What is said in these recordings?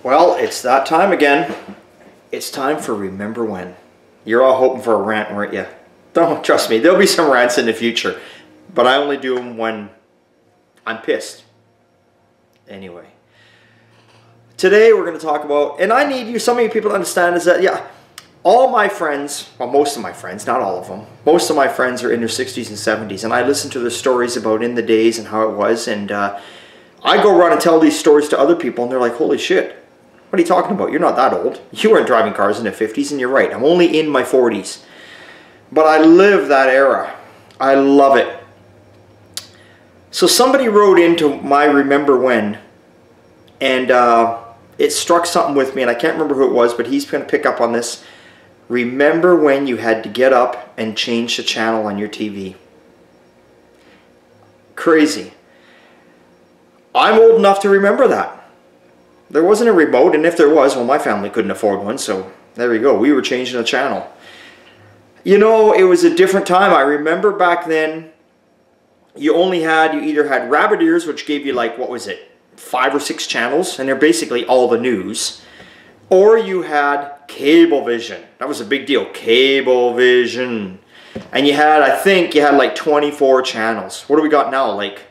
Well, it's that time again. It's time for Remember When. You're all hoping for a rant, weren't you? Don't trust me, there'll be some rants in the future, but I only do them when I'm pissed. Anyway, today we're going to talk about, and I need you, some of you people to understand is that, yeah, all my friends, well, most of my friends, not all of them, most of my friends are in their 60s and 70s, and I listen to their stories about in the days and how it was, and I go around and tell these stories to other people, and they're like, holy shit. What are you talking about? You're not that old. You weren't driving cars in the 50s, and you're right. I'm only in my 40s. But I live that era. I love it. So somebody wrote into my Remember When, and it struck something with me, and I can't remember who it was, but he's going to pick up on this. Remember when you had to get up and change the channel on your TV? Crazy. I'm old enough to remember that. There wasn't a remote, and if there was, well, my family couldn't afford one, so there we go. We were changing the channel. You know, it was a different time. I remember back then, you either had rabbit ears, which gave you like, what was it, 5 or 6 channels, and they're basically all the news, or you had Cablevision. That was a big deal, Cablevision. And you had, I think, you had like 24 channels. What do we got now? Like,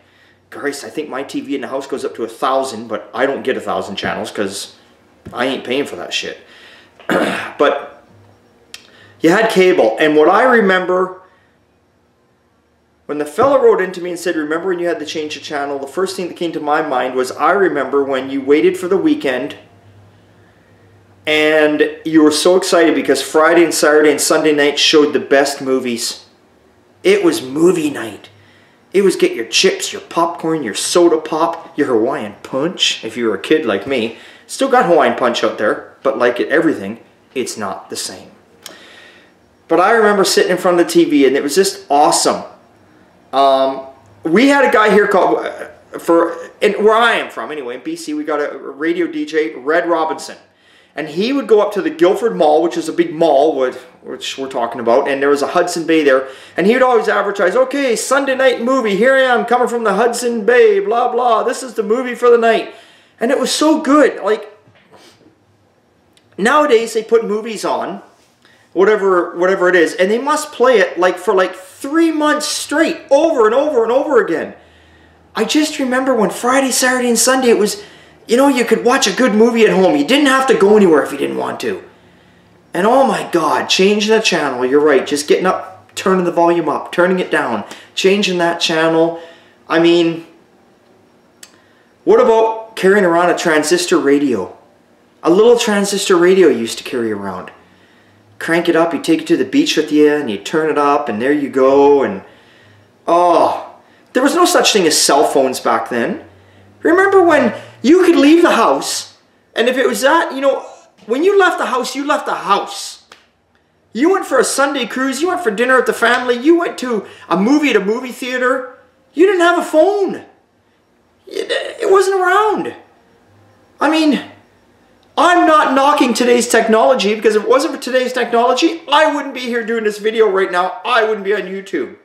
Christ, I think my TV in the house goes up to 1,000, but I don't get 1,000 channels because I ain't paying for that shit. But you had cable, and what I remember, when the fella wrote into me and said, remember when you had to change the channel, the first thing that came to my mind was, I remember when you waited for the weekend, and you were so excited because Friday and Saturday and Sunday night showed the best movies. It was movie night. It was get your chips, your popcorn, your soda pop, your Hawaiian punch, if you were a kid like me. Still got Hawaiian punch out there, but like everything, it's not the same. But I remember sitting in front of the TV, and it was just awesome. We had a guy here called, where I am from anyway, in BC, we got a radio DJ, Red Robinson. And he would go up to the Guildford Mall, which is a big mall, which we're talking about, and there was a Hudson Bay there, and he would always advertise, okay, Sunday night movie, here I am coming from the Hudson Bay, blah, blah, this is the movie for the night. And it was so good. Like, nowadays they put movies on, whatever it is, and they must play it like for like 3 months straight, over and over and over again. I just remember when Friday, Saturday, and Sunday it was, you know, you could watch a good movie at home. You didn't have to go anywhere if you didn't want to. And oh my God, changing the channel, you're right, just getting up, turning the volume up, turning it down, changing that channel. I mean, what about carrying around a transistor radio? A little transistor radio you used to carry around. Crank it up, you take it to the beach with you, and you turn it up, and there you go, and oh, there was no such thing as cell phones back then. Remember when you could leave the house, and if it was that, you know, when you left the house, you left the house. You went for a Sunday cruise, you went for dinner with the family, you went to a movie at a movie theater. You didn't have a phone. It wasn't around. I mean, I'm not knocking today's technology, because if it wasn't for today's technology, I wouldn't be here doing this video right now. I wouldn't be on YouTube.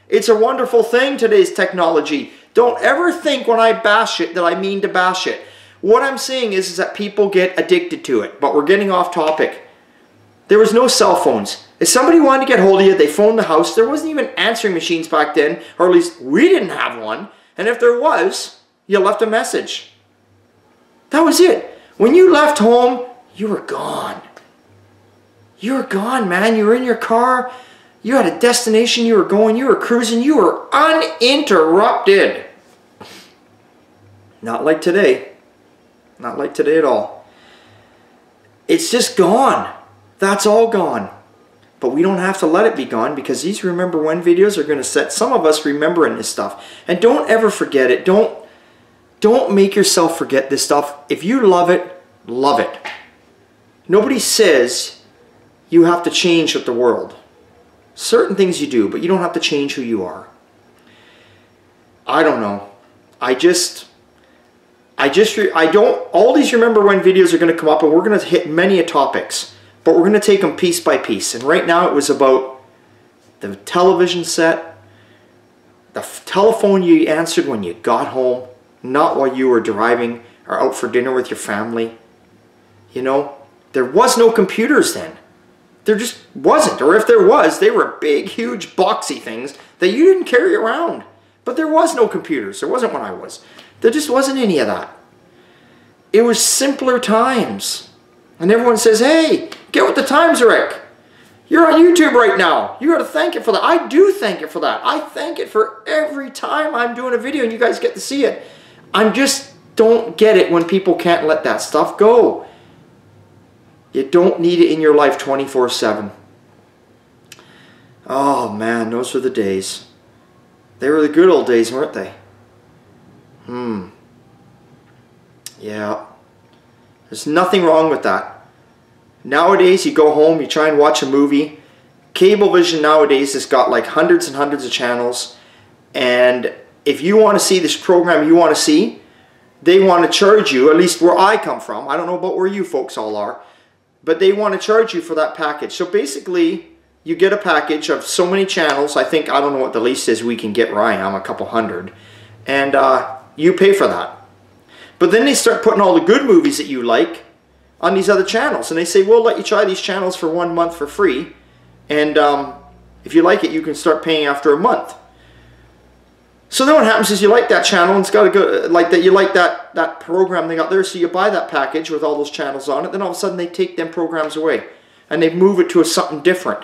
It's a wonderful thing, today's technology. Don't ever think when I bash it that I mean to bash it. What I'm saying is that people get addicted to it, but we're getting off topic. There was no cell phones. If somebody wanted to get hold of you, they phoned the house. There wasn't even answering machines back then, or at least we didn't have one. And if there was, you left a message. That was it. When you left home, you were gone. You were gone, man. You were in your car. You had a destination you were going. You were cruising. You were uninterrupted. Not like today. Not like today at all. It's just gone. That's all gone. But we don't have to let it be gone, because these Remember When videos are going to set some of us remembering this stuff. And don't ever forget it. Don't make yourself forget this stuff. If you love it, love it. Nobody says you have to change with the world. Certain things you do, but you don't have to change who you are. I don't know. All these Remember When videos are going to come up, and we're going to hit many topics, but we're going to take them piece by piece. And right now it was about the television set, the telephone you answered when you got home, not while you were driving or out for dinner with your family. You know, there was no computers then. There just wasn't. Or if there was, they were big, huge, boxy things that you didn't carry around. But there was no computers. There wasn't when I was. There just wasn't any of that. It was simpler times. And everyone says, hey, get with the times, Rick. You're on YouTube right now. You got to thank it for that. I do thank it for that. I thank it for every time I'm doing a video and you guys get to see it. I just don't get it when people can't let that stuff go. You don't need it in your life 24/7. Oh man, those were the days. They were the good old days, weren't they? Yeah. There's nothing wrong with that. Nowadays, you go home, you try and watch a movie. Cablevision nowadays has got like hundreds and hundreds of channels. And if you want to see this program you want to see, they want to charge you, at least where I come from. I don't know about where you folks all are. But they want to charge you for that package. So basically, you get a package of so many channels. I think, I don't know what the least is we can get where I am, a couple hundred. And you pay for that. But then they start putting all the good movies that you like on these other channels, and they say, we'll let you try these channels for 1 month for free, and if you like it, you can start paying after a month. So then what happens is you like that channel, and it's got to go like that. You like that program they got there, so you buy that package with all those channels on it. Then all of a sudden they take them programs away, and they move it to something different,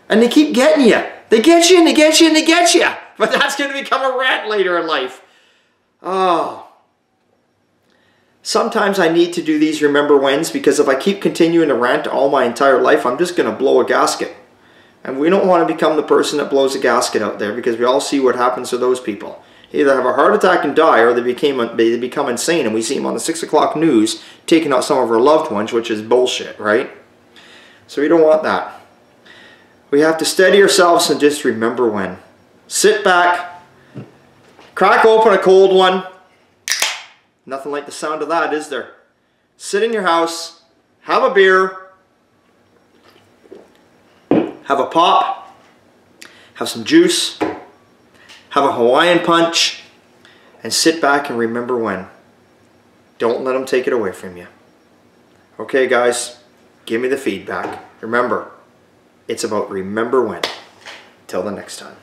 and they keep getting you. They get you, and they get you, and they get you. But that's going to become a rant later in life. Oh. Sometimes I need to do these remember whens, because if I keep continuing to rant all my entire life, I'm just going to blow a gasket. And we don't want to become the person that blows a gasket out there, because we all see what happens to those people. They either have a heart attack and die, or they become insane, and we see them on the 6 o'clock news taking out some of our loved ones, which is bullshit, right? So we don't want that. We have to steady ourselves and just remember when. Sit back, crack open a cold one. Nothing like the sound of that, is there? Sit in your house, have a beer, have a pop, have some juice, have a Hawaiian punch, and sit back and remember when. Don't let them take it away from you. Okay, guys, give me the feedback. Remember, it's about remember when. Till the next time.